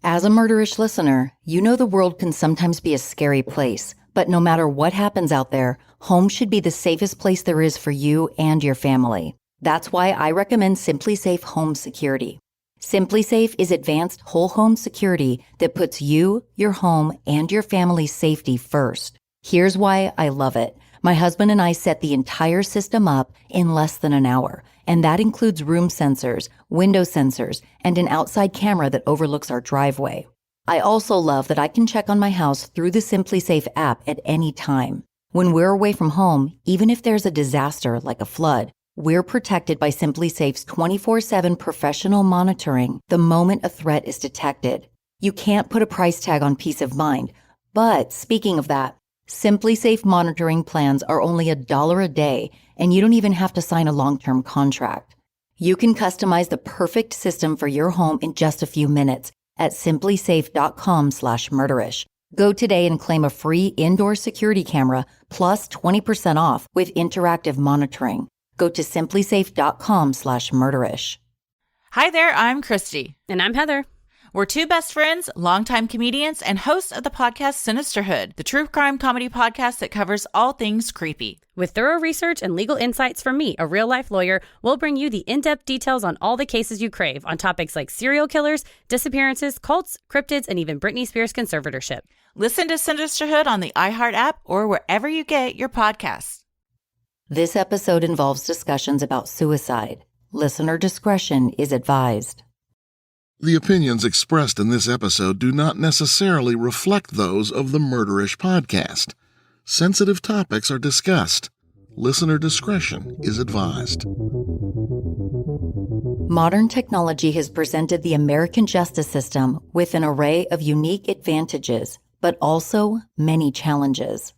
As a murderish listener, you know the world can sometimes be a scary place, but no matter what happens out there, home should be the safest place there is for you and your family. That's why I recommend SimpliSafe Home Security. SimpliSafe is advanced whole home security that puts you, your home, and your family's safety first. Here's why I love it. My husband and I set the entire system up in less than an hour, and that includes room sensors, window sensors, and an outside camera that overlooks our driveway. I also love that I can check on my house through the SimpliSafe app at any time. When we're away from home, even if there's a disaster like a flood, we're protected by SimpliSafe's 24/7 professional monitoring the moment a threat is detected. You can't put a price tag on peace of mind, but speaking of that, SimpliSafe monitoring plans are only $1 a day, and you don't even have to sign a long-term contract. You can customize the perfect system for your home in just a few minutes at simplisafe.com/murderish. Go today and claim a free indoor security camera plus 20% off with interactive monitoring. Go to simplisafe.com/murderish. Hi there, I'm Christy. And I'm Heather. We're two best friends, longtime comedians, and hosts of the podcast Sinisterhood, the true crime comedy podcast that covers all things creepy. With thorough research and legal insights from me, a real-life lawyer, we'll bring you the in-depth details on all the cases you crave on topics like serial killers, disappearances, cults, cryptids, and even Britney Spears' conservatorship. Listen to Sinisterhood on the iHeart app or wherever you get your podcasts. This episode involves discussions about suicide. Listener discretion is advised. The opinions expressed in this episode do not necessarily reflect those of the Murderish podcast. Sensitive topics are discussed. Listener discretion is advised. Modern technology has presented the American justice system with an array of unique advantages, but also many challenges.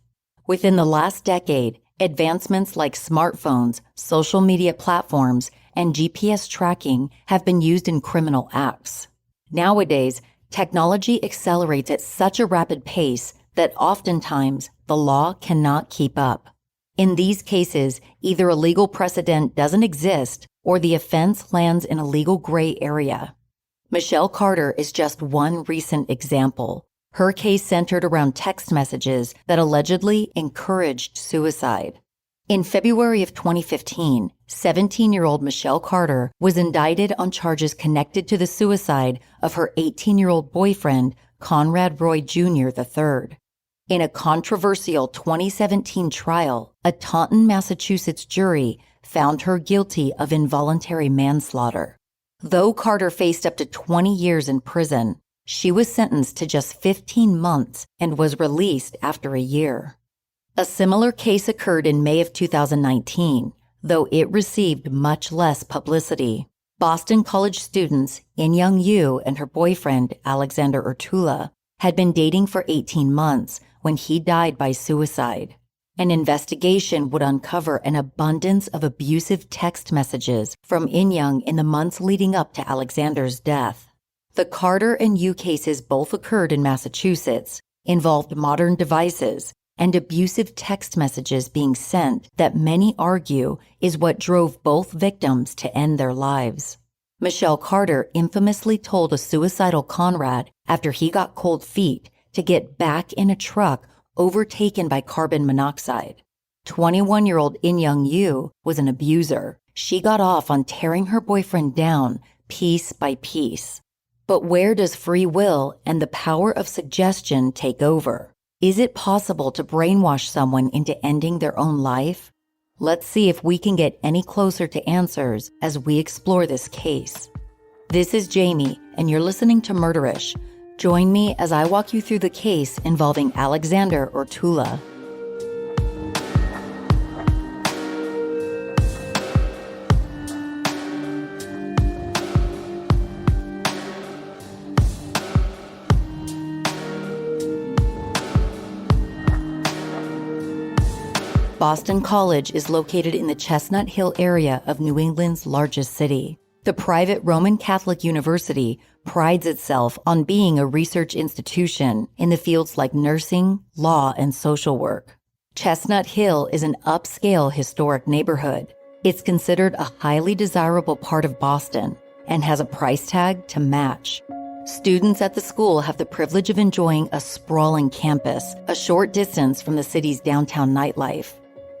Within the last decade, advancements like smartphones, social media platforms, and GPS tracking have been used in criminal acts. Nowadays, technology accelerates at such a rapid pace that oftentimes the law cannot keep up. In these cases, either a legal precedent doesn't exist or the offense lands in a legal gray area. Michelle Carter is just one recent example. Her case centered around text messages that allegedly encouraged suicide. In February of 2015, 17-year-old Michelle Carter was indicted on charges connected to the suicide of her 18-year-old boyfriend, Conrad Roy Jr. III. In a controversial 2017 trial, a Taunton, Massachusetts jury found her guilty of involuntary manslaughter. Though Carter faced up to 20 years in prison, she was sentenced to just 15 months and was released after a year. A similar case occurred in May of 2019, though it received much less publicity. Boston College students Inyoung You and her boyfriend, Alexander Urtula, had been dating for 18 months when he died by suicide. An investigation would uncover an abundance of abusive text messages from Inyoung in the months leading up to Alexander's death. The Carter and You cases both occurred in Massachusetts, involved modern devices, and abusive text messages being sent that many argue is what drove both victims to end their lives. Michelle Carter infamously told a suicidal Conrad after he got cold feet to get back in a truck overtaken by carbon monoxide. 21-year-old Inyoung You was an abuser. She got off on tearing her boyfriend down piece by piece. But where does free will and the power of suggestion take over? Is it possible to brainwash someone into ending their own life? Let's see if we can get any closer to answers as we explore this case. This is Jamie, and you're listening to Murderish. Join me as I walk you through the case involving Alexander Urtula. Boston College is located in the Chestnut Hill area of New England's largest city. The private Roman Catholic university prides itself on being a research institution in the fields like nursing, law, and social work. Chestnut Hill is an upscale historic neighborhood. It's considered a highly desirable part of Boston and has a price tag to match. Students at the school have the privilege of enjoying a sprawling campus, a short distance from the city's downtown nightlife.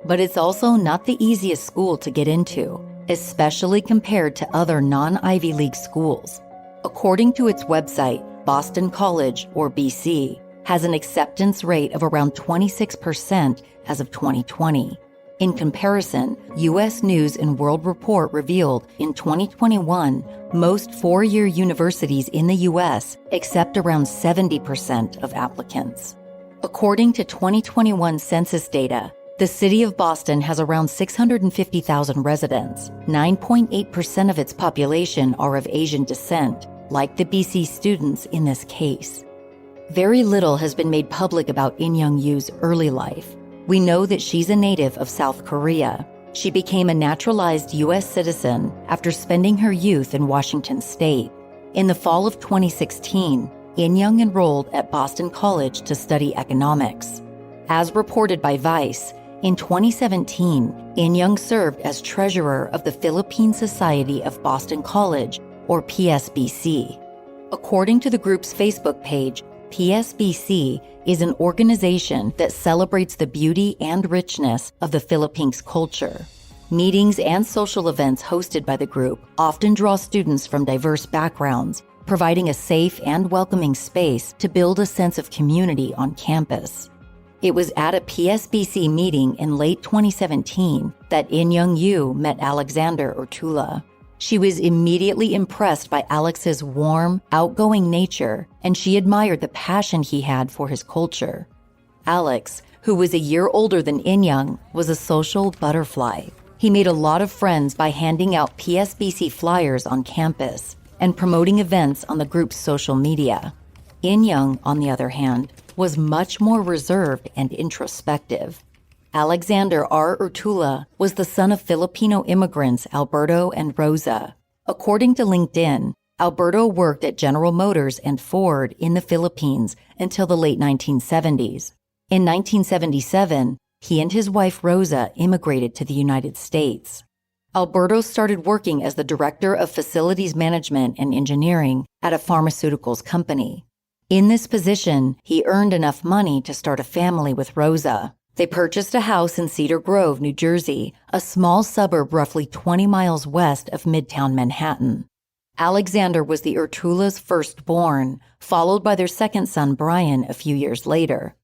But it's also not the easiest school to get into, especially compared to other non-Ivy League schools. According to its website, Boston College, or BC, has an acceptance rate of around 26% as of 2020. In comparison, U.S. News and World Report revealed in 2021, most four-year universities in the U.S. accept around 70% of applicants. According to 2021 census data, the city of Boston has around 650,000 residents. 9.8% of its population are of Asian descent, like the BC students in this case. Very little has been made public about Inyoung You's early life. We know that she's a native of South Korea. She became a naturalized U.S. citizen after spending her youth in Washington state. In the fall of 2016, Inyoung enrolled at Boston College to study economics. As reported by Vice, in 2017, Inyoung served as treasurer of the Philippine Society of Boston College, or PSBC. According to the group's Facebook page, PSBC is an organization that celebrates the beauty and richness of the Philippines culture. Meetings and social events hosted by the group often draw students from diverse backgrounds, providing a safe and welcoming space to build a sense of community on campus. It was at a PSBC meeting in late 2017 that Inyoung You met Alexander Urtula. She was immediately impressed by Alex's warm, outgoing nature, and she admired the passion he had for his culture. Alex, who was a year older than Inyoung, was a social butterfly. He made a lot of friends by handing out PSBC flyers on campus and promoting events on the group's social media. Inyoung, on the other hand, was much more reserved and introspective. Alexander R. Urtula was the son of Filipino immigrants Alberto and Rosa. According to LinkedIn, Alberto worked at General Motors and Ford in the Philippines until the late 1970s. In 1977, he and his wife Rosa immigrated to the United States. Alberto started working as the director of facilities management and engineering at a pharmaceuticals company. In this position, he earned enough money to start a family with Rosa. They purchased a house in Cedar Grove, New Jersey, a small suburb roughly 20 miles west of Midtown Manhattan. Alexander was the Urtula's firstborn, followed by their second son, Brian, a few years later.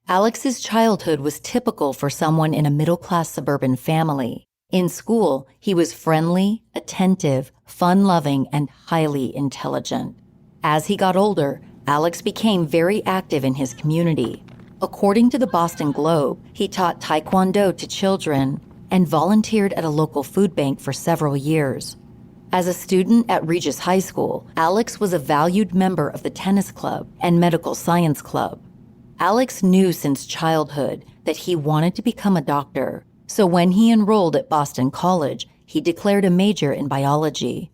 Alex's childhood was typical for someone in a middle-class suburban family. In school, he was friendly, attentive, fun-loving, and highly intelligent. As he got older, Alex became very active in his community. According to the Boston Globe, he taught Taekwondo to children and volunteered at a local food bank for several years. As a student at Regis High School, Alex was a valued member of the tennis club and medical science club. Alex knew since childhood that he wanted to become a doctor, so when he enrolled at Boston College, he declared a major in biology.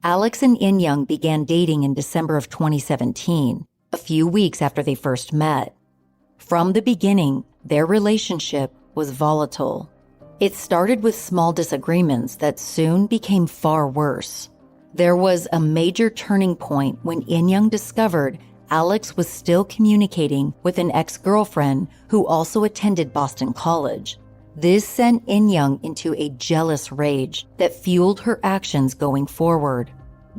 Alex and Inyoung began dating in December of 2017, a few weeks after they first met. From the beginning, their relationship was volatile. It started with small disagreements that soon became far worse. There was a major turning point when Inyoung discovered Alex was still communicating with an ex-girlfriend who also attended Boston College. This sent Inyoung into a jealous rage that fueled her actions going forward.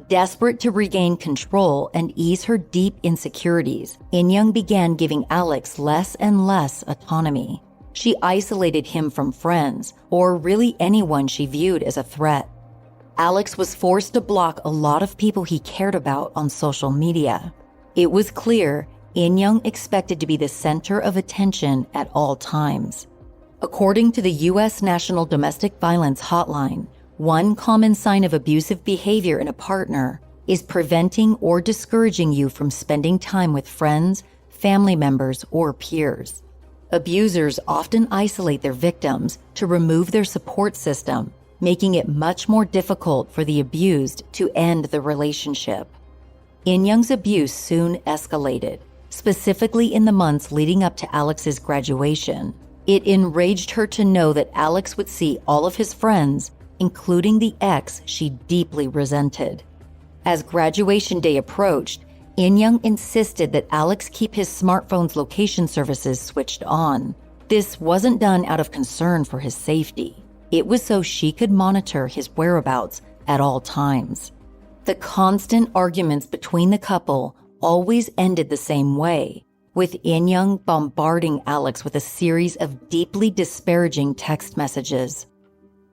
Desperate to regain control and ease her deep insecurities, Inyoung began giving Alex less and less autonomy. She isolated him from friends, or really anyone she viewed as a threat. Alex was forced to block a lot of people he cared about on social media. It was clear Inyoung expected to be the center of attention at all times. According to the U.S. National Domestic Violence Hotline, one common sign of abusive behavior in a partner is preventing or discouraging you from spending time with friends, family members, or peers. Abusers often isolate their victims to remove their support system, making it much more difficult for the abused to end the relationship. Inyoung's abuse soon escalated, specifically in the months leading up to Alex's graduation. It enraged her to know that Alex would see all of his friends, including the ex she deeply resented. As graduation day approached, Inyoung insisted that Alex keep his smartphone's location services switched on. This wasn't done out of concern for his safety. It was so she could monitor his whereabouts at all times. The constant arguments between the couple always ended the same way, with Inyoung bombarding Alex with a series of deeply disparaging text messages.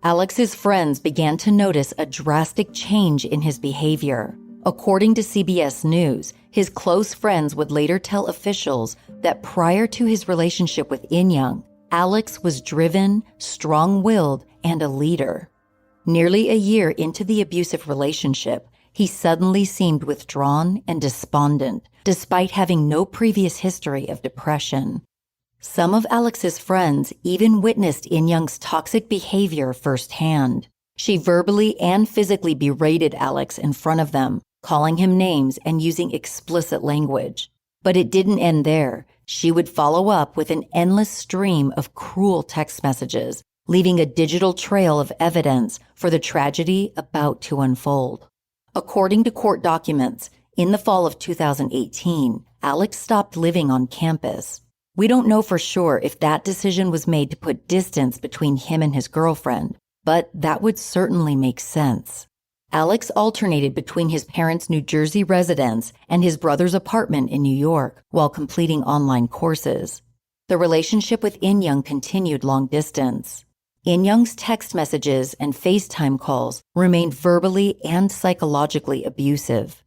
Alex's friends began to notice a drastic change in his behavior. According to CBS News, his close friends would later tell officials that prior to his relationship with Inyoung, Alex was driven, strong-willed, and a leader. Nearly a year into the abusive relationship, he suddenly seemed withdrawn and despondent, despite having no previous history of depression. Some of Alex's friends even witnessed Inyoung's toxic behavior firsthand. She verbally and physically berated Alex in front of them, calling him names and using explicit language. But it didn't end there. She would follow up with an endless stream of cruel text messages, leaving a digital trail of evidence for the tragedy about to unfold. According to court documents, in the fall of 2018, Alex stopped living on campus. We don't know for sure if that decision was made to put distance between him and his girlfriend, but that would certainly make sense. Alex alternated between his parents' New Jersey residence and his brother's apartment in New York while completing online courses. The relationship with Inyoung continued long distance. Inyoung's text messages and FaceTime calls remained verbally and psychologically abusive.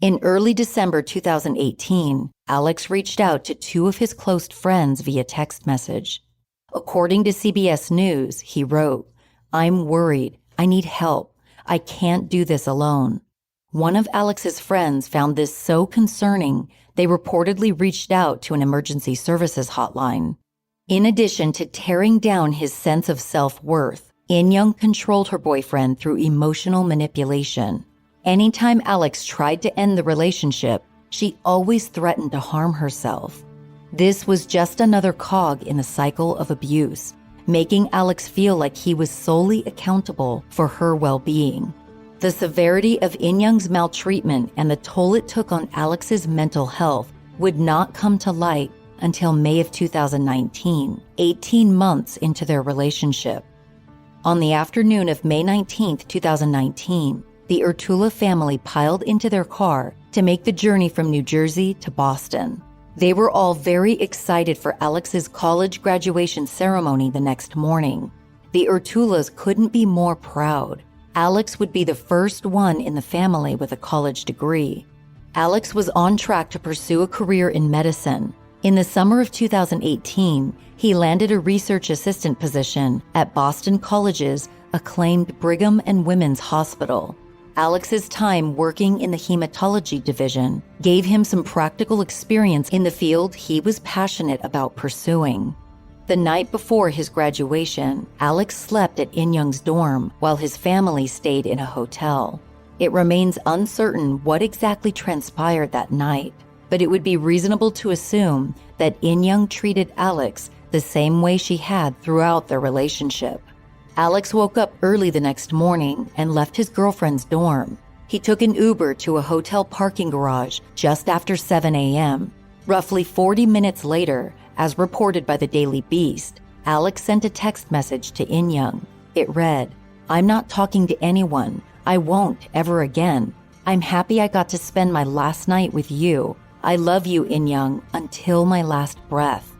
In early December 2018, Alex reached out to two of his close friends via text message. According to CBS News, he wrote, "I'm worried. I need help. I can't do this alone." One of Alex's friends found this so concerning, they reportedly reached out to an emergency services hotline. In addition to tearing down his sense of self-worth, Inyoung controlled her boyfriend through emotional manipulation. Anytime Alex tried to end the relationship, she always threatened to harm herself. This was just another cog in the cycle of abuse, making Alex feel like he was solely accountable for her well-being. The severity of Inyoung's maltreatment and the toll it took on Alex's mental health would not come to light until May of 2019, 18 months into their relationship. On the afternoon of May 19, 2019, the Urtula family piled into their car to make the journey from New Jersey to Boston. They were all very excited for Alex's college graduation ceremony the next morning. The Urtulas couldn't be more proud. Alex would be the first one in the family with a college degree. Alex was on track to pursue a career in medicine. In the summer of 2018, he landed a research assistant position at Boston College's acclaimed Brigham and Women's Hospital. Alex's time working in the hematology division gave him some practical experience in the field he was passionate about pursuing. The night before his graduation, Alex slept at Inyoung's dorm while his family stayed in a hotel. It remains uncertain what exactly transpired that night, but it would be reasonable to assume that Inyoung treated Alex the same way she had throughout their relationship. Alex woke up early the next morning and left his girlfriend's dorm. He took an Uber to a hotel parking garage just after 7 a.m. Roughly 40 minutes later, as reported by the Daily Beast, Alex sent a text message to Inyoung. It read, "I'm not talking to anyone. I won't ever again. I'm happy I got to spend my last night with you. I love you, Inyoung, until my last breath."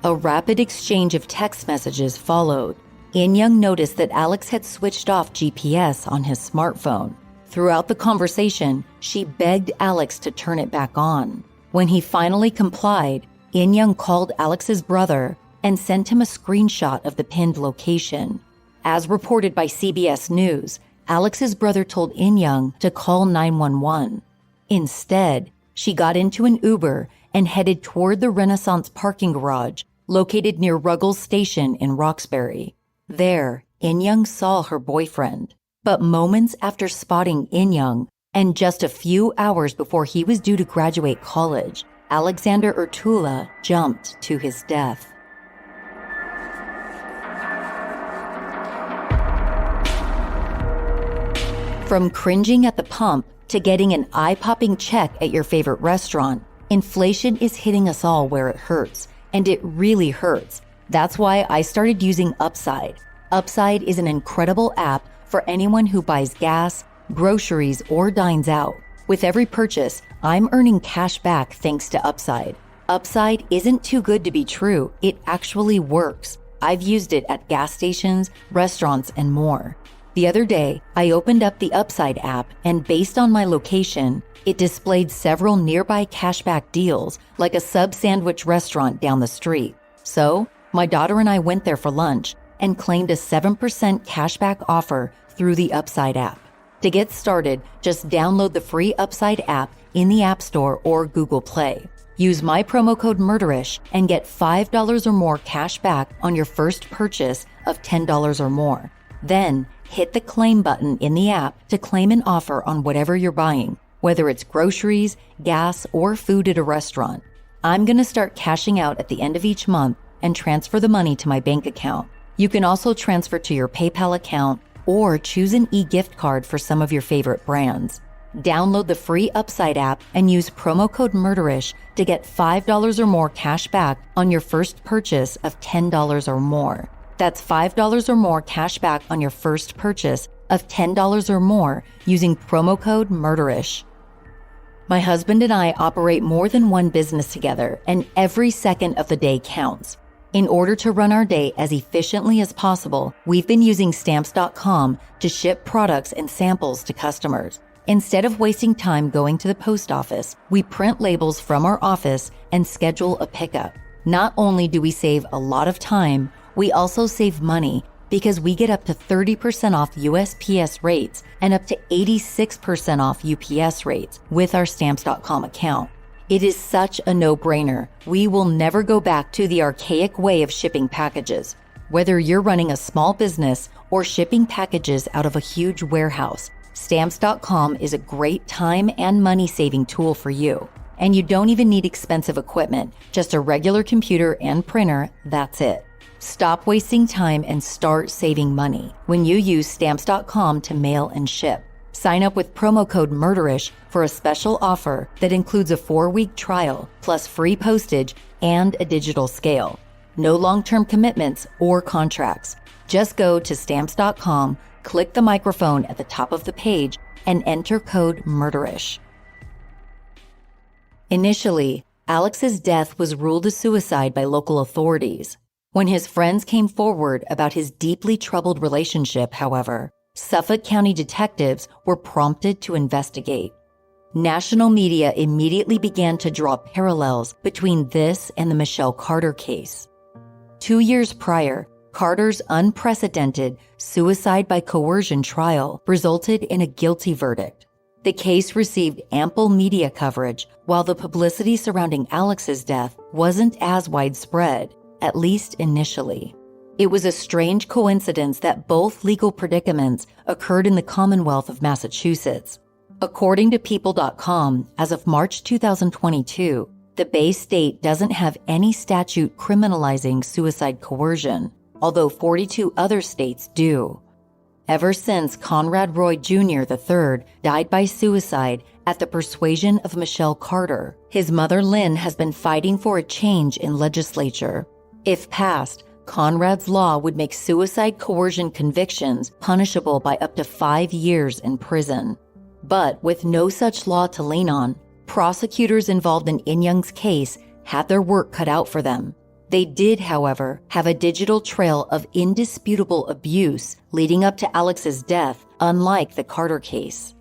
A rapid exchange of text messages followed. Inyoung noticed that Alex had switched off GPS on his smartphone. Throughout the conversation, she begged Alex to turn it back on. When he finally complied, Inyoung called Alex's brother and sent him a screenshot of the pinned location. As reported by CBS News, Alex's brother told Inyoung to call 911. Instead, she got into an Uber and headed toward the Renaissance parking garage located near Ruggles Station in Roxbury. There, Inyoung saw her boyfriend. But moments after spotting Inyoung, and just a few hours before he was due to graduate college, Alexander Urtula jumped to his death. From cringing at the pump to getting an eye-popping check at your favorite restaurant, inflation is hitting us all where it hurts, and it really hurts. That's why I started using Upside. Upside is an incredible app for anyone who buys gas, groceries, or dines out. With every purchase, I'm earning cash back thanks to Upside. Upside isn't too good to be true. It actually works. I've used it at gas stations, restaurants, and more. The other day, I opened up the Upside app, and based on my location, it displayed several nearby cashback deals, like a sub-sandwich restaurant down the street. So, my daughter and I went there for lunch and claimed a 7% cashback offer through the Upside app. To get started, just download the free Upside app in the App Store or Google Play. Use my promo code MURDERISH and get $5 or more cash back on your first purchase of $10 or more. Then, hit the claim button in the app to claim an offer on whatever you're buying, whether it's groceries, gas, or food at a restaurant. I'm going to start cashing out at the end of each month and transfer the money to my bank account. You can also transfer to your PayPal account or choose an e-gift card for some of your favorite brands. Download the free Upside app and use promo code MURDERISH to get $5 or more cash back on your first purchase of $10 or more. That's $5 or more cash back on your first purchase of $10 or more using promo code MURDERISH. My husband and I operate more than one business together, and every second of the day counts. In order to run our day as efficiently as possible, we've been using Stamps.com to ship products and samples to customers. Instead of wasting time going to the post office, we print labels from our office and schedule a pickup. Not only do we save a lot of time, we also save money because we get up to 30% off USPS rates and up to 86% off UPS rates with our Stamps.com account. It is such a no-brainer. We will never go back to the archaic way of shipping packages. Whether you're running a small business or shipping packages out of a huge warehouse, Stamps.com is a great time and money-saving tool for you. And you don't even need expensive equipment, just a regular computer and printer, that's it. Stop wasting time and start saving money when you use Stamps.com to mail and ship. Sign up with promo code MURDERISH for a special offer that includes a 4-week trial, plus free postage and a digital scale. No long-term commitments or contracts. Just go to Stamps.com, click the microphone at the top of the page, and enter code MURDERISH. Initially, Alex's death was ruled a suicide by local authorities. When his friends came forward about his deeply troubled relationship, however, Suffolk County detectives were prompted to investigate. National media immediately began to draw parallels between this and the Michelle Carter case. 2 years prior, Carter's unprecedented suicide by coercion trial resulted in a guilty verdict. The case received ample media coverage, while the publicity surrounding Alex's death wasn't as widespread, at least initially. It was a strange coincidence that both legal predicaments occurred in the Commonwealth of Massachusetts. According to People.com, as of March 2022, the Bay State doesn't have any statute criminalizing suicide coercion, although 42 other states do. Ever since Conrad Roy Jr. III died by suicide at the persuasion of Michelle Carter, his mother Lynn has been fighting for a change in legislature. If passed, Conrad's law would make suicide coercion convictions punishable by up to 5 years in prison. But with no such law to lean on, prosecutors involved in Inyoung's case had their work cut out for them. They did, however, have a digital trail of indisputable abuse leading up to Alex's death, unlike the Carter case.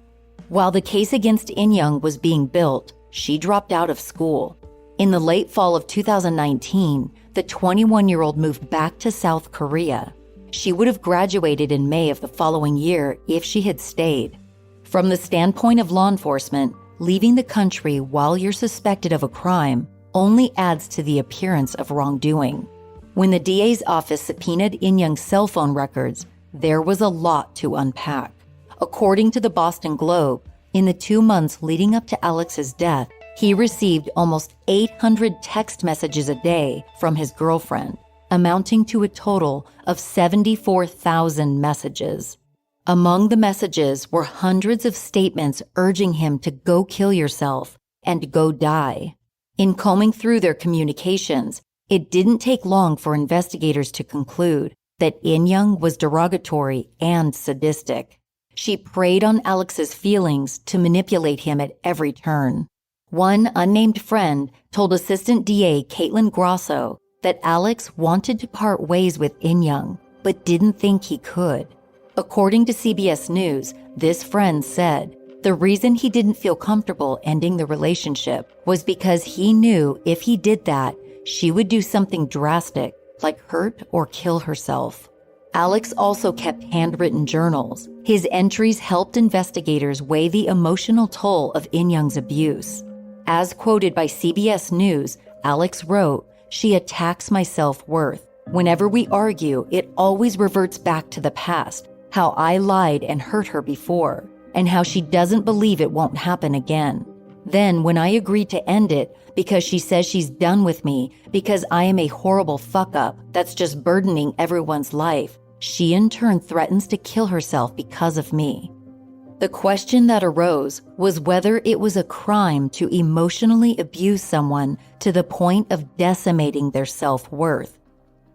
While the case against Inyoung was being built, she dropped out of school. In the late fall of 2019, the 21-year-old moved back to South Korea. She would have graduated in May of the following year if she had stayed. From the standpoint of law enforcement, leaving the country while you're suspected of a crime only adds to the appearance of wrongdoing. When the DA's office subpoenaed Inyoung's cell phone records, there was a lot to unpack. According to the Boston Globe, in the 2 months leading up to Alex's death, he received almost 800 text messages a day from his girlfriend, amounting to a total of 74,000 messages. Among the messages were hundreds of statements urging him to go kill yourself and go die. In combing through their communications, it didn't take long for investigators to conclude that Inyoung was derogatory and sadistic. She preyed on Alex's feelings to manipulate him at every turn. One unnamed friend told Assistant DA Caitlin Grosso that Alex wanted to part ways with Inyoung, but didn't think he could. According to CBS News, this friend said the reason he didn't feel comfortable ending the relationship was because he knew if he did that, she would do something drastic, like hurt or kill herself. Alex also kept handwritten journals. His entries helped investigators weigh the emotional toll of Inyoung's abuse. As quoted by CBS News, Alex wrote, "She attacks my self-worth. Whenever we argue, it always reverts back to the past, how I lied and hurt her before, and how she doesn't believe it won't happen again. Then when I agreed to end it, because she says she's done with me, because I am a horrible fuck-up that's just burdening everyone's life, she in turn threatens to kill herself because of me." The question that arose was whether it was a crime to emotionally abuse someone to the point of decimating their self-worth.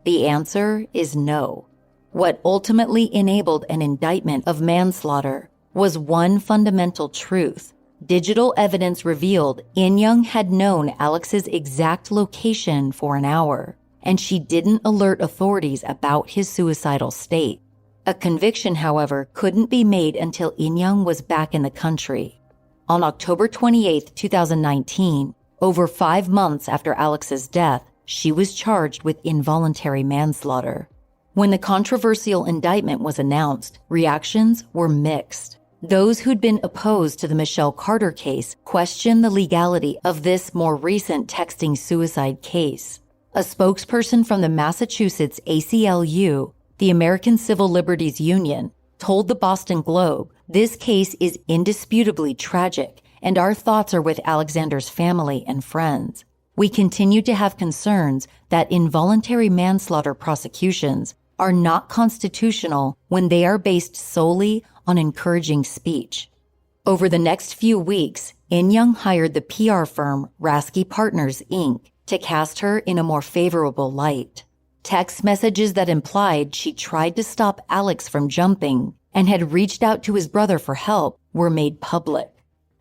The answer is no. What ultimately enabled an indictment of manslaughter was one fundamental truth. Digital evidence revealed Inyoung had known Alex's exact location for an hour, and she didn't alert authorities about his suicidal state. A conviction, however, couldn't be made until Inyoung was back in the country. On October 28, 2019, over 5 months after Alex's death, she was charged with involuntary manslaughter. When the controversial indictment was announced, reactions were mixed. Those who'd been opposed to the Michelle Carter case questioned the legality of this more recent texting suicide case. A spokesperson from the Massachusetts ACLU, the American Civil Liberties Union, told the Boston Globe, "This case is indisputably tragic, and our thoughts are with Alexander's family and friends. We continue to have concerns that involuntary manslaughter prosecutions are not constitutional when they are based solely on encouraging speech." Over the next few weeks, Inyoung hired the PR firm Rasky Partners, Inc. to cast her in a more favorable light. Text messages that implied she tried to stop Alex from jumping and had reached out to his brother for help were made public.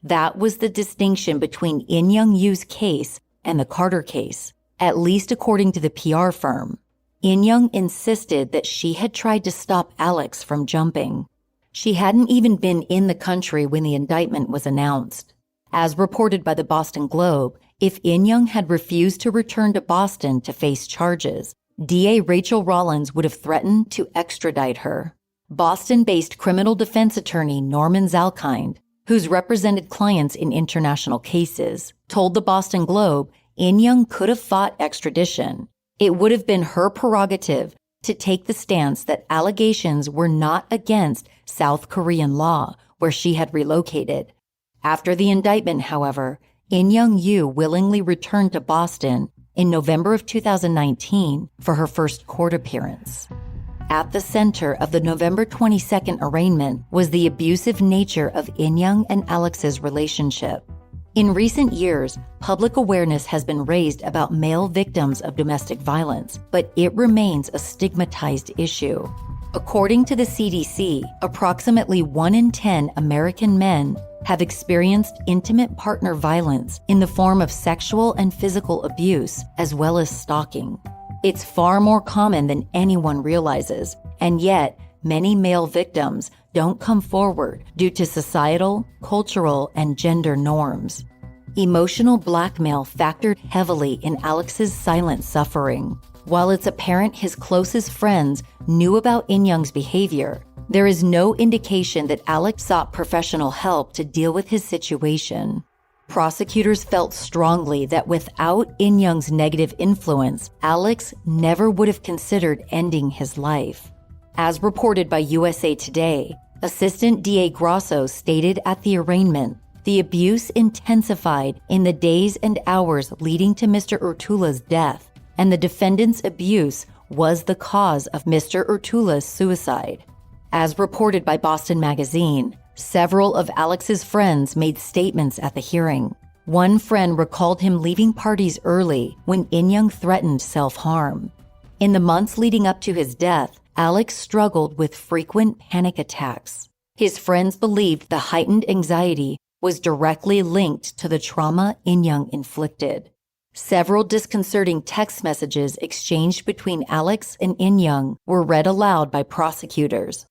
That was the distinction between Inyoung You's case and the Carter case, at least according to the PR firm. Inyoung insisted that she had tried to stop Alex from jumping. She hadn't even been in the country when the indictment was announced. As reported by the Boston Globe, if Inyoung had refused to return to Boston to face charges, DA Rachel Rollins would have threatened to extradite her. Boston-based criminal defense attorney Norman Zalkind, who's represented clients in international cases, told the Boston Globe Inyoung could have fought extradition. It would have been her prerogative to take the stance that allegations were not against South Korean law, where she had relocated. After the indictment, however, Inyoung You willingly returned to Boston in November of 2019 for her first court appearance. At the center of the November 22nd arraignment was the abusive nature of Inyoung and Alex's relationship. In recent years, public awareness has been raised about male victims of domestic violence, but it remains a stigmatized issue. According to the CDC, approximately 1 in 10 American men have experienced intimate partner violence in the form of sexual and physical abuse, as well as stalking. It's far more common than anyone realizes, and yet many male victims don't come forward due to societal, cultural, and gender norms. Emotional blackmail factored heavily in Alex's silent suffering. While it's apparent his closest friends knew about Inyoung's behavior, there is no indication that Alex sought professional help to deal with his situation. Prosecutors felt strongly that without Inyoung's negative influence, Alex never would have considered ending his life. As reported by USA Today, Assistant DA Grosso stated at the arraignment, the abuse intensified in the days and hours leading to Mr. Urtula's death, and the defendant's abuse was the cause of Mr. Urtula's suicide. As reported by Boston Magazine, several of Alex's friends made statements at the hearing. One friend recalled him leaving parties early when Inyoung threatened self-harm. In the months leading up to his death, Alex struggled with frequent panic attacks. His friends believed the heightened anxiety was directly linked to the trauma Inyoung inflicted. Several disconcerting text messages exchanged between Alex and Inyoung were read aloud by prosecutors.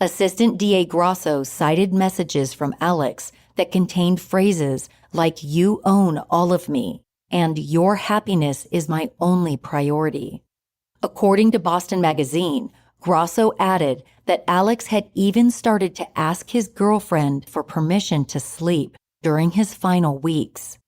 Assistant DA Grosso cited messages from Alex that contained phrases like "you own all of me" and "your happiness is my only priority." According to Boston Magazine, Grosso added that Alex had even started to ask his girlfriend for permission to sleep during his final weeks.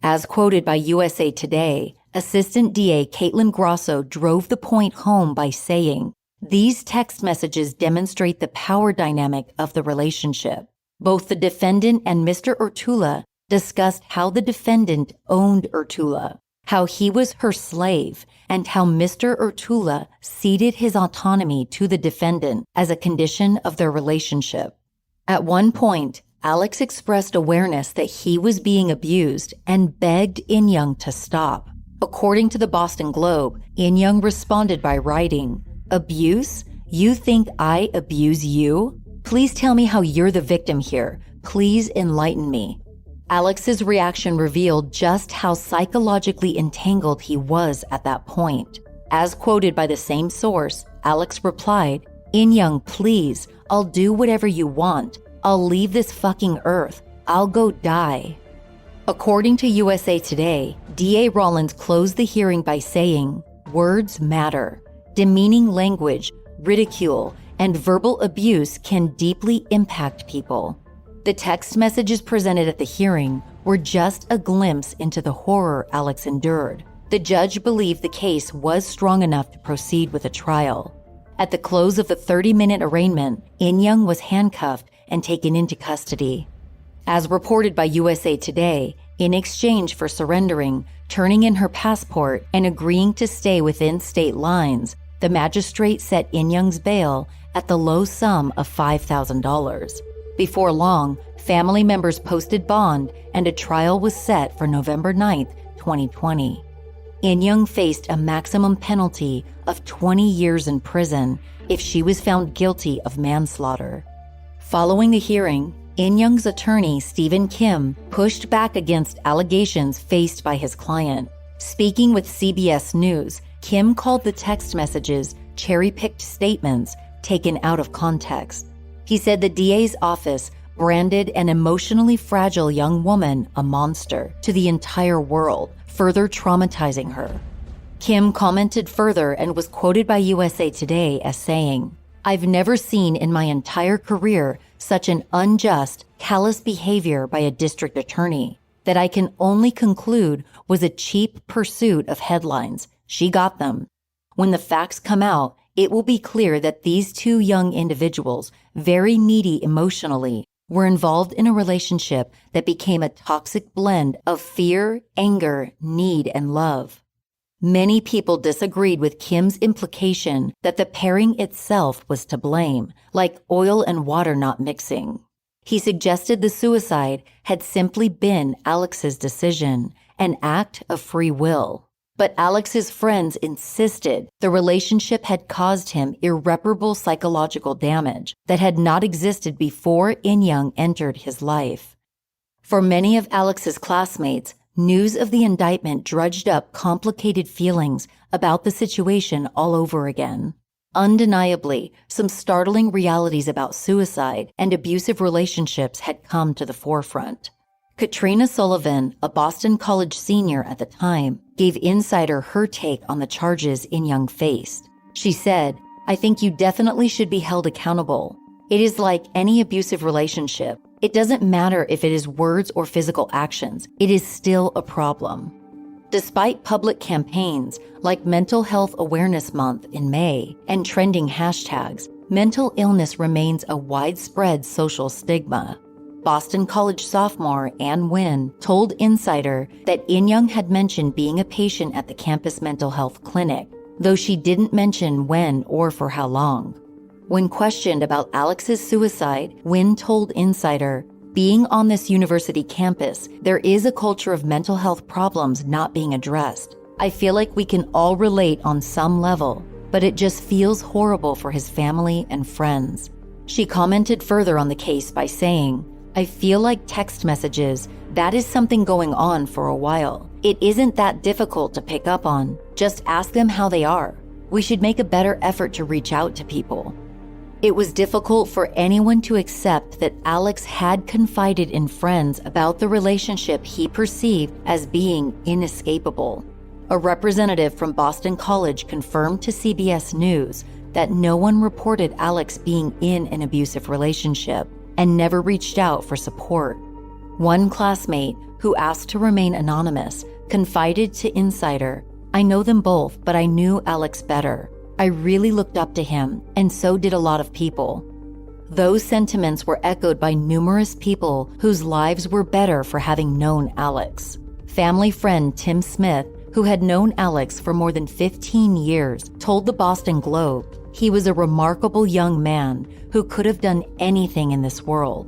As quoted by USA Today, Assistant DA Caitlin Grosso drove the point home by saying, "These text messages demonstrate the power dynamic of the relationship. Both the defendant and Mr. Urtula discussed how the defendant owned Urtula, how he was her slave, and how Mr. Urtula ceded his autonomy to the defendant as a condition of their relationship." At one point, Alex expressed awareness that he was being abused and begged Inyoung to stop. According to the Boston Globe, Inyoung responded by writing, "Abuse? You think I abuse you? Please tell me how you're the victim here. Please enlighten me." Alex's reaction revealed just how psychologically entangled he was at that point. As quoted by the same source, Alex replied, "Inyoung, please, I'll do whatever you want. I'll leave this fucking earth. I'll go die." According to USA Today, DA Rollins closed the hearing by saying, "Words matter. Demeaning language, ridicule, and verbal abuse can deeply impact people." The text messages presented at the hearing were just a glimpse into the horror Alex endured. The judge believed the case was strong enough to proceed with a trial. At the close of the 30-minute arraignment, Inyoung was handcuffed and taken into custody. As reported by USA Today, in exchange for surrendering, turning in her passport, and agreeing to stay within state lines, the magistrate set Inyoung's bail at the low sum of $5,000. Before long, family members posted bond and a trial was set for November 9, 2020. Inyoung faced a maximum penalty of 20 years in prison if she was found guilty of manslaughter. Following the hearing, Inyoung's attorney, Stephen Kim, pushed back against allegations faced by his client. Speaking with CBS News, Kim called the text messages cherry-picked statements taken out of context. He said the DA's office branded an emotionally fragile young woman a monster to the entire world, further traumatizing her. Kim commented further and was quoted by USA Today as saying, "I've never seen in my entire career such an unjust, callous behavior by a district attorney that I can only conclude was a cheap pursuit of headlines. She got them. When the facts come out, it will be clear that these two young individuals, very needy emotionally, were involved in a relationship that became a toxic blend of fear, anger, need, and love." Many people disagreed with Kim's implication that the pairing itself was to blame, like oil and water not mixing. He suggested the suicide had simply been Alex's decision, an act of free will. But Alex's friends insisted the relationship had caused him irreparable psychological damage that had not existed before Inyoung entered his life. For many of Alex's classmates, news of the indictment drudged up complicated feelings about the situation all over again. Undeniably, some startling realities about suicide and abusive relationships had come to the forefront. Katrina Sullivan, a Boston College senior at the time, gave Insider her take on the charges Inyoung faced. She said, "I think you definitely should be held accountable. It is like any abusive relationship. It doesn't matter if it is words or physical actions. It is still a problem." Despite public campaigns like Mental Health Awareness Month in May and trending hashtags, mental illness remains a widespread social stigma. Boston College sophomore Ann Wynn told Insider that Inyoung had mentioned being a patient at the campus mental health clinic, though she didn't mention when or for how long. When questioned about Alex's suicide, Wynn told Insider, "Being on this university campus, there is a culture of mental health problems not being addressed. I feel like we can all relate on some level, but it just feels horrible for his family and friends." She commented further on the case by saying, "I feel like text messages, that is something going on for a while. It isn't that difficult to pick up on. Just ask them how they are. We should make a better effort to reach out to people." It was difficult for anyone to accept that Alex had confided in friends about the relationship he perceived as being inescapable. A representative from Boston College confirmed to CBS News that no one reported Alex being in an abusive relationship and never reached out for support. One classmate, who asked to remain anonymous, confided to Insider, "I know them both, but I knew Alex better. I really looked up to him, and so did a lot of people." Those sentiments were echoed by numerous people whose lives were better for having known Alex. Family friend Tim Smith, who had known Alex for more than 15 years, told the Boston Globe he was a remarkable young man who could have done anything in this world.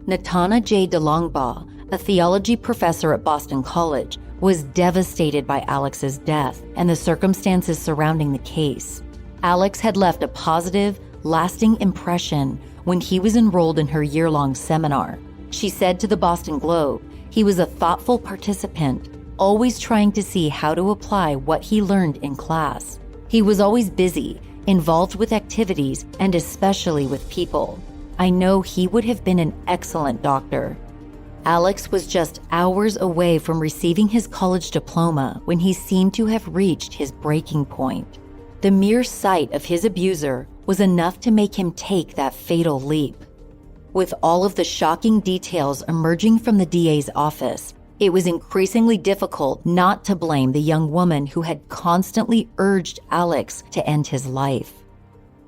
Natana J. DeLongbaugh, a theology professor at Boston College, was devastated by Alex's death and the circumstances surrounding the case. Alex had left a positive, lasting impression when he was enrolled in her year-long seminar. She said to the Boston Globe, "He was a thoughtful participant, always trying to see how to apply what he learned in class. He was always busy, involved with activities, and especially with people. I know he would have been an excellent doctor." Alex was just hours away from receiving his college diploma when he seemed to have reached his breaking point. The mere sight of his abuser was enough to make him take that fatal leap. With all of the shocking details emerging from the DA's office, it was increasingly difficult not to blame the young woman who had constantly urged Alex to end his life.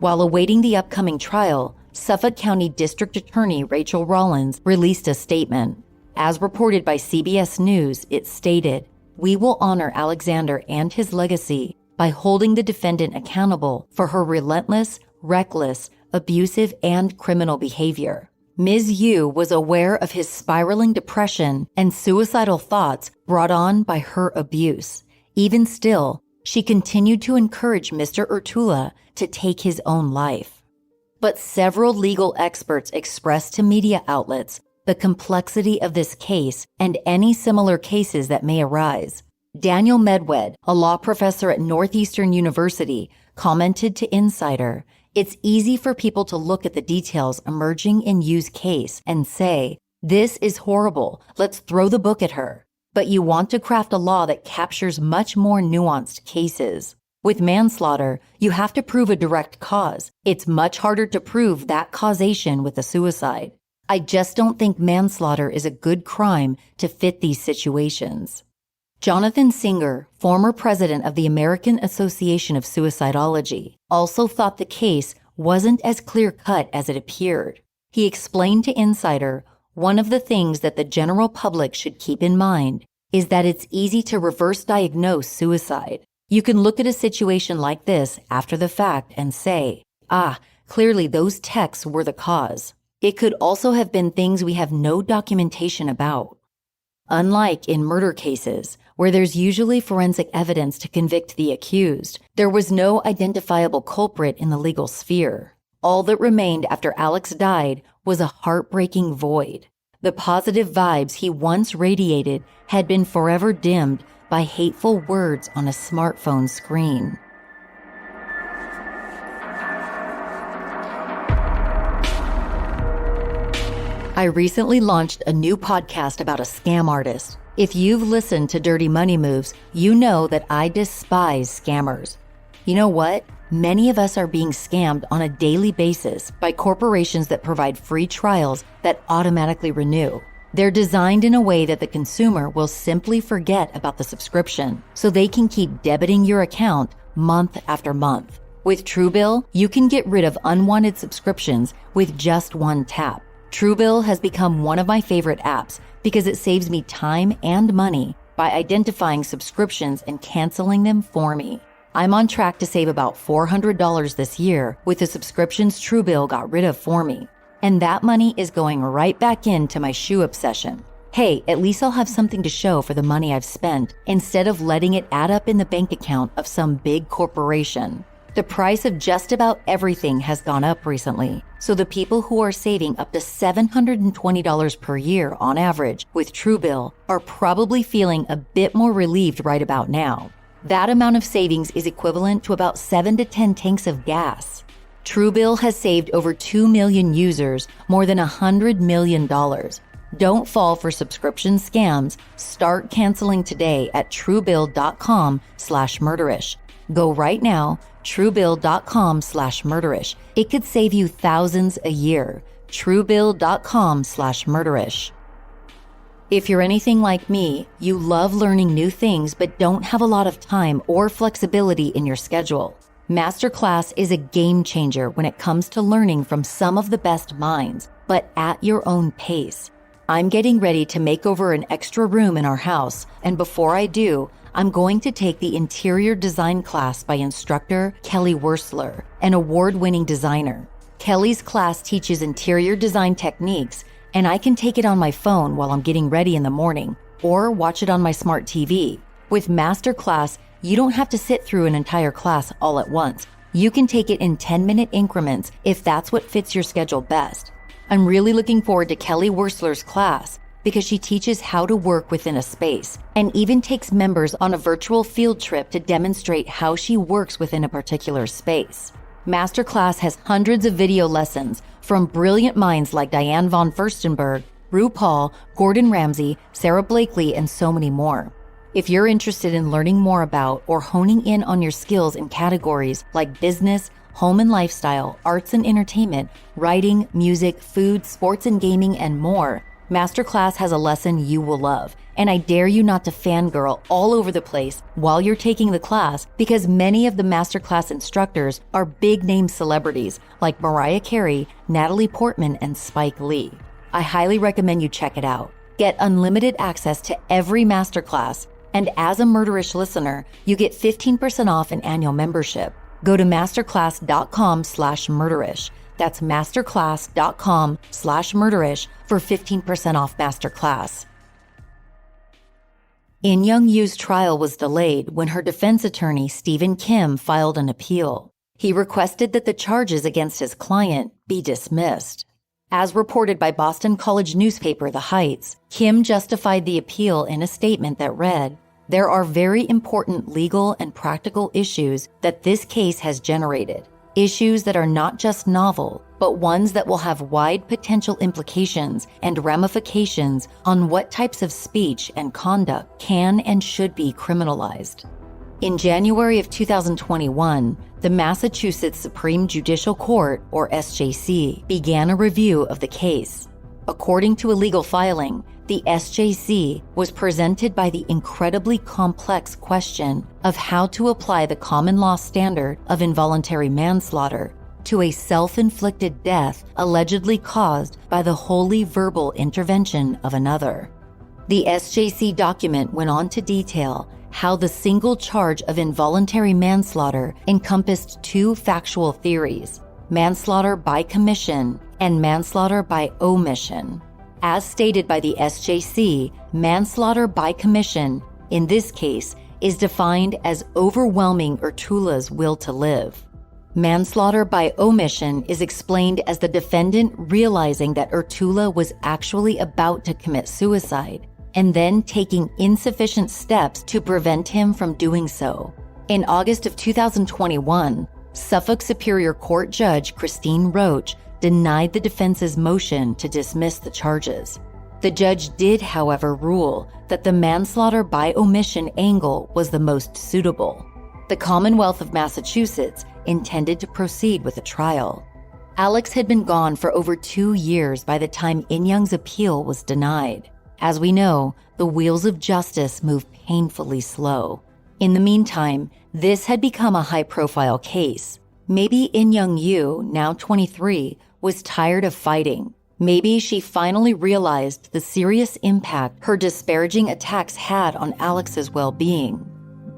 While awaiting the upcoming trial, Suffolk County District Attorney Rachel Rollins released a statement. As reported by CBS News, it stated, "We will honor Alexander and his legacy by holding the defendant accountable for her relentless, reckless, abusive, and criminal behavior. Ms. Yu was aware of his spiraling depression and suicidal thoughts brought on by her abuse. Even still, she continued to encourage Mr. Urtula to take his own life." But several legal experts expressed to media outlets the complexity of this case and any similar cases that may arise. Daniel Medwed, a law professor at Northeastern University, commented to Insider, "It's easy for people to look at the details emerging in Yu's case and say, 'This is horrible, let's throw the book at her.' But you want to craft a law that captures much more nuanced cases. With manslaughter, you have to prove a direct cause. It's much harder to prove that causation with a suicide. I just don't think manslaughter is a good crime to fit these situations." Jonathan Singer, former president of the American Association of Suicidology, also thought the case wasn't as clear-cut as it appeared. He explained to Insider, "One of the things that the general public should keep in mind is that it's easy to reverse diagnose suicide. You can look at a situation like this after the fact and say, clearly those texts were the cause. It could also have been things we have no documentation about." Unlike in murder cases, where there's usually forensic evidence to convict the accused, there was no identifiable culprit in the legal sphere. All that remained after Alex died was a heartbreaking void. The positive vibes he once radiated had been forever dimmed by hateful words on a smartphone screen. I recently launched a new podcast about a scam artist. If you've listened to Dirty Money Moves, you know that I despise scammers. You know what? Many of us are being scammed on a daily basis by corporations that provide free trials that automatically renew. They're designed in a way that the consumer will simply forget about the subscription, so they can keep debiting your account month after month. With Truebill, you can get rid of unwanted subscriptions with just one tap. Truebill has become one of my favorite apps because it saves me time and money by identifying subscriptions and canceling them for me. I'm on track to save about $400 this year with the subscriptions Truebill got rid of for me. And that money is going right back into my shoe obsession. Hey, at least I'll have something to show for the money I've spent instead of letting it add up in the bank account of some big corporation. The price of just about everything has gone up recently, so the people who are saving up to $720 per year on average with Truebill are probably feeling a bit more relieved right about now. That amount of savings is equivalent to about 7 to 10 tanks of gas. Truebill has saved over 2 million users more than $100 million. Don't fall for subscription scams. Start canceling today at truebill.com/murderish. Go right now, truebill.com/murderish. It could save you thousands a year. truebill.com/murderish. If you're anything like me, you love learning new things but don't have a lot of time or flexibility in your schedule. Masterclass is a game changer when it comes to learning from some of the best minds, but at your own pace. I'm getting ready to make over an extra room in our house, and before I do, I'm going to take the interior design class by instructor Kelly Wursler, an award-winning designer. Kelly's class teaches interior design techniques, and I can take it on my phone while I'm getting ready in the morning, or watch it on my smart TV. With Masterclass, you don't have to sit through an entire class all at once. You can take it in 10-minute increments if that's what fits your schedule best. I'm really looking forward to Kelly Wursler's class because she teaches how to work within a space and even takes members on a virtual field trip to demonstrate how she works within a particular space. Masterclass has hundreds of video lessons from brilliant minds like Diane von Furstenberg, RuPaul, Gordon Ramsay, Sarah Blakely, and so many more. If you're interested in learning more about or honing in on your skills in categories like business, home and lifestyle, arts and entertainment, writing, music, food, sports and gaming, and more, Masterclass has a lesson you will love, and I dare you not to fangirl all over the place while you're taking the class because many of the Masterclass instructors are big-name celebrities like Mariah Carey, Natalie Portman, and Spike Lee. I highly recommend you check it out. Get unlimited access to every Masterclass, and as a Murderish listener, you get 15% off an annual membership. Go to masterclass.com/murderish. That's masterclass.com/murderish for 15% off Masterclass. Inyoung You's trial was delayed when her defense attorney, Stephen Kim, filed an appeal. He requested that the charges against his client be dismissed. As reported by Boston College newspaper The Heights, Kim justified the appeal in a statement that read, "There are very important legal and practical issues that this case has generated. Issues that are not just novel, but ones that will have wide potential implications and ramifications on what types of speech and conduct can and should be criminalized." In January of 2021, the Massachusetts Supreme Judicial Court, or SJC, began a review of the case. According to a legal filing, the SJC was presented by the incredibly complex question of how to apply the common law standard of involuntary manslaughter to a self-inflicted death allegedly caused by the wholly verbal intervention of another. The SJC document went on to detail how the single charge of involuntary manslaughter encompassed two factual theories: manslaughter by commission and manslaughter by omission. As stated by the SJC, manslaughter by commission, in this case, is defined as overwhelming Urtula's will to live. Manslaughter by omission is explained as the defendant realizing that Urtula was actually about to commit suicide and then taking insufficient steps to prevent him from doing so. In August of 2021, Suffolk Superior Court Judge Christine Roach denied the defense's motion to dismiss the charges. The judge did, however, rule that the manslaughter by omission angle was the most suitable. The Commonwealth of Massachusetts intended to proceed with the trial. Alex had been gone for over 2 years by the time Inyoung's appeal was denied. As we know, the wheels of justice move painfully slow. In the meantime, this had become a high-profile case. Maybe Inyoung You, now 23, was tired of fighting. Maybe she finally realized the serious impact her disparaging attacks had on Alex's well-being.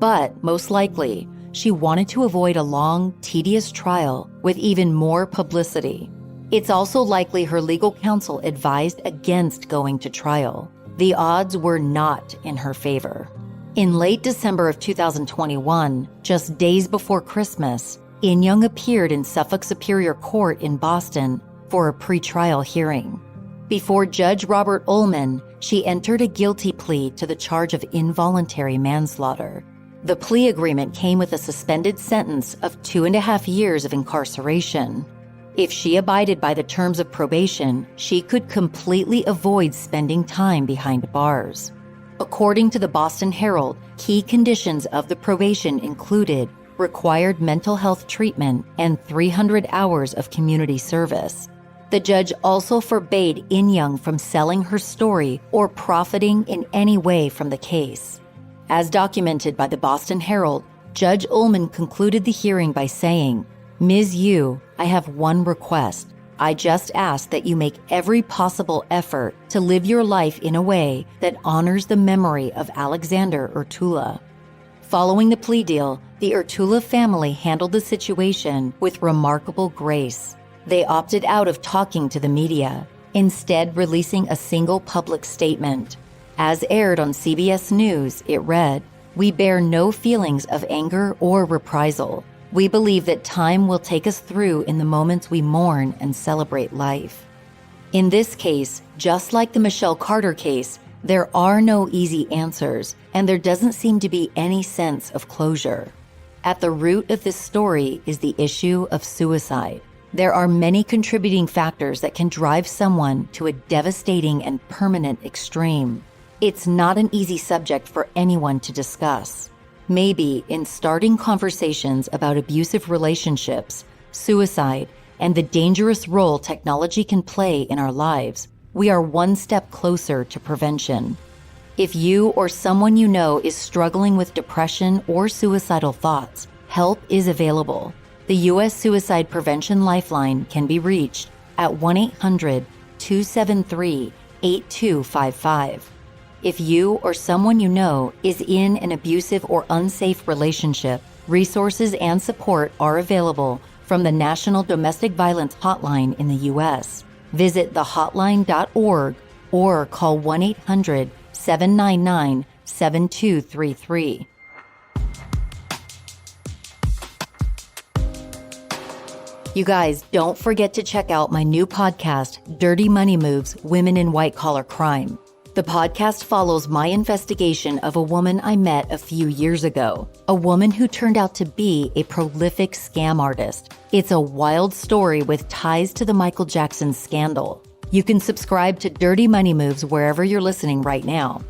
But, most likely, she wanted to avoid a long, tedious trial with even more publicity. It's also likely her legal counsel advised against going to trial. The odds were not in her favor. In late December of 2021, just days before Christmas, Inyoung appeared in Suffolk Superior Court in Boston for a pretrial hearing. Before Judge Robert Ullman, she entered a guilty plea to the charge of involuntary manslaughter. The plea agreement came with a suspended sentence of 2.5 years of incarceration. If she abided by the terms of probation, she could completely avoid spending time behind bars. According to the Boston Herald, key conditions of the probation included required mental health treatment and 300 hours of community service. The judge also forbade Inyoung from selling her story or profiting in any way from the case. As documented by the Boston Herald, Judge Ullman concluded the hearing by saying, "Ms. Yu, I have one request. I just ask that you make every possible effort to live your life in a way that honors the memory of Alexander Urtula." Following the plea deal, the Urtula family handled the situation with remarkable grace. They opted out of talking to the media, instead releasing a single public statement. As aired on CBS News, it read, "We bear no feelings of anger or reprisal. We believe that time will take us through in the moments we mourn and celebrate life." In this case, just like the Michelle Carter case, there are no easy answers, and there doesn't seem to be any sense of closure. At the root of this story is the issue of suicide. There are many contributing factors that can drive someone to a devastating and permanent extreme. It's not an easy subject for anyone to discuss. Maybe in starting conversations about abusive relationships, suicide, and the dangerous role technology can play in our lives, we are one step closer to prevention. If you or someone you know is struggling with depression or suicidal thoughts, help is available. The U.S. Suicide Prevention Lifeline can be reached at 1-800-273-8255. If you or someone you know is in an abusive or unsafe relationship, resources and support are available from the National Domestic Violence Hotline in the U.S. Visit thehotline.org or call 1-800-799-7233. You guys, don't forget to check out my new podcast, Dirty Money Moves: Women in White Collar Crime. The podcast follows my investigation of a woman I met a few years ago, a woman who turned out to be a prolific scam artist. It's a wild story with ties to the Michael Jackson scandal. You can subscribe to Dirty Money Moves wherever you're listening right now.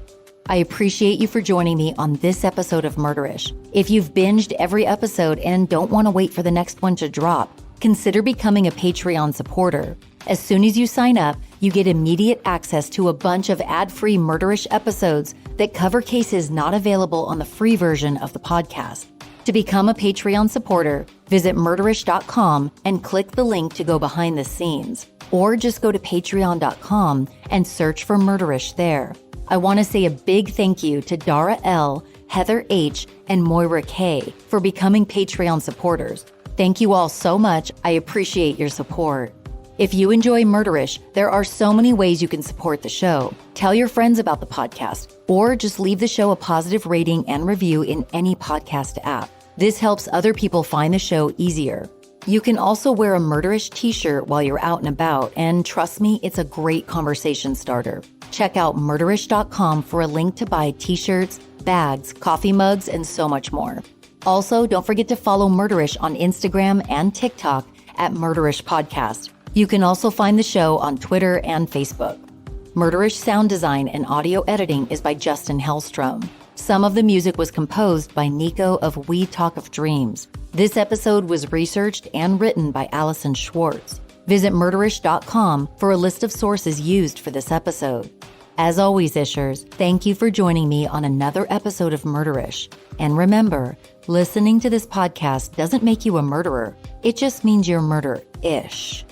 I appreciate you for joining me on this episode of Murderish. If you've binged every episode and don't want to wait for the next one to drop, consider becoming a Patreon supporter. As soon as you sign up, you get immediate access to a bunch of ad-free Murderish episodes that cover cases not available on the free version of the podcast. To become a Patreon supporter, visit murderish.com and click the link to go behind the scenes, or just go to patreon.com and search for Murderish there. I want to say a big thank you to Dara L., Heather H., and Moira K. for becoming Patreon supporters. Thank you all so much. I appreciate your support. If you enjoy Murderish, there are so many ways you can support the show. Tell your friends about the podcast, or just leave the show a positive rating and review in any podcast app. This helps other people find the show easier. You can also wear a Murderish t-shirt while you're out and about, and trust me, it's a great conversation starter. Check out murderish.com for a link to buy t-shirts, bags, coffee mugs, and so much more. Also, don't forget to follow Murderish on Instagram and TikTok at Murderish Podcast. You can also find the show on Twitter and Facebook. Murderish sound design and audio editing is by Justin Hellstrom. Some of the music was composed by Nico of We Talk of Dreams. This episode was researched and written by Allison Schwartz. Visit murderish.com for a list of sources used for this episode. As always, Ishers, thank you for joining me on another episode of Murderish. And remember, listening to this podcast doesn't make you a murderer. It just means you're murder-ish.